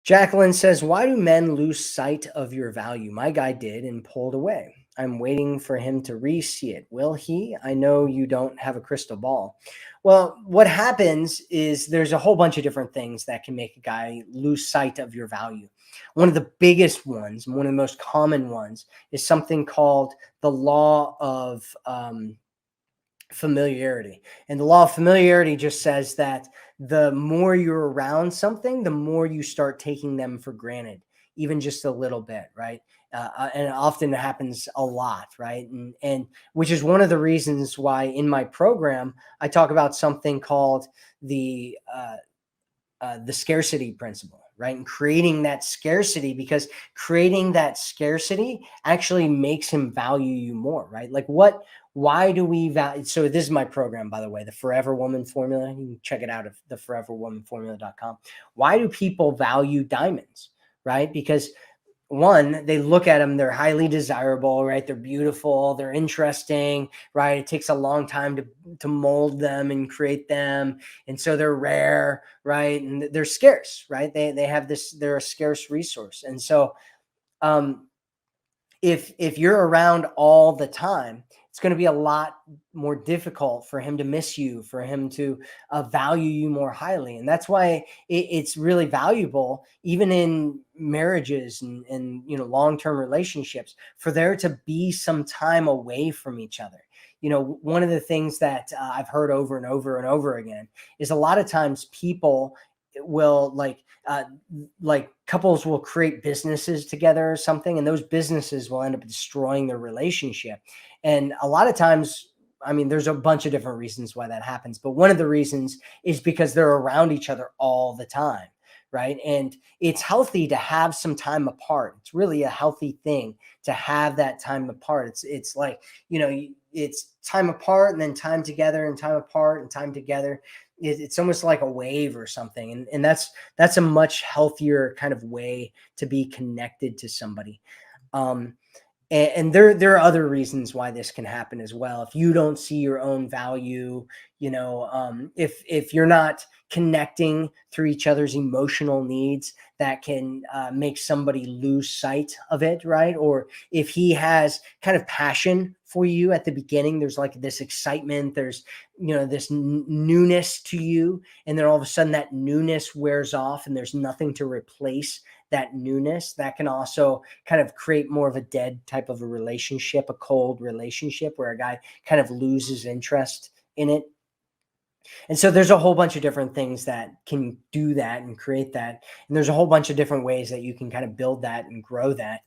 Jacqueline says, "Why do men lose sight of your value? My guy did and pulled away. I'm waiting for him to re see it. Will he? I know you don't have a crystal ball." Well, what happens is there's a whole bunch of different things that can make a guy lose sight of your value. One of the biggest ones, one of the most common ones, is something called the law of familiarity. And the law of familiarity just says that the more you're around something, the more you start taking them for granted, even just a little bit, right? And it often happens a lot, right? And which is one of the reasons why in my program I talk about something called the scarcity principle, right? And creating that scarcity, because creating that scarcity actually makes him value you more, right? Like why do we value? So this is my program, by the way, the Forever Woman Formula. You can check it out at theforeverwomanformula.com. Why do people value diamonds, right? Because one, they look at them, they're highly desirable, right? They're beautiful, they're interesting, right? It takes a long time to mold them and create them. And so they're rare, right? And they're scarce, right? They have this, they're a scarce resource. And so um if you're around all the time, it's going to be a lot more difficult for him to miss you, for him to value you more highly. And that's why it's really valuable, even in marriages and long-term relationships, for there to be some time away from each other. One of the things that I've heard over and over and over again is a lot of times people will like couples will create businesses together or something, and those businesses will end up destroying their relationship. And a lot of times, I mean, there's a bunch of different reasons why that happens, but one of the reasons is because they're around each other all the time, right? And it's healthy to have some time apart. It's really a healthy thing to have that time apart. It's like, it's time apart and then time together and time apart and time together. It's almost like a wave or something, and that's a much healthier kind of way to be connected to somebody. um and there are other reasons why this can happen as well. If you don't see your own value, if you're not connecting through each other's emotional needs, that can make somebody lose sight of it, right? Or if he has kind of passion for you at the beginning, there's like this excitement, there's this newness to you, and then all of a sudden that newness wears off and there's nothing to replace that newness. That can also kind of create more of a dead type of a relationship, a cold relationship, where a guy kind of loses interest in it. And so there's a whole bunch of different things that can do that and create that. And there's a whole bunch of different ways that you can kind of build that and grow that.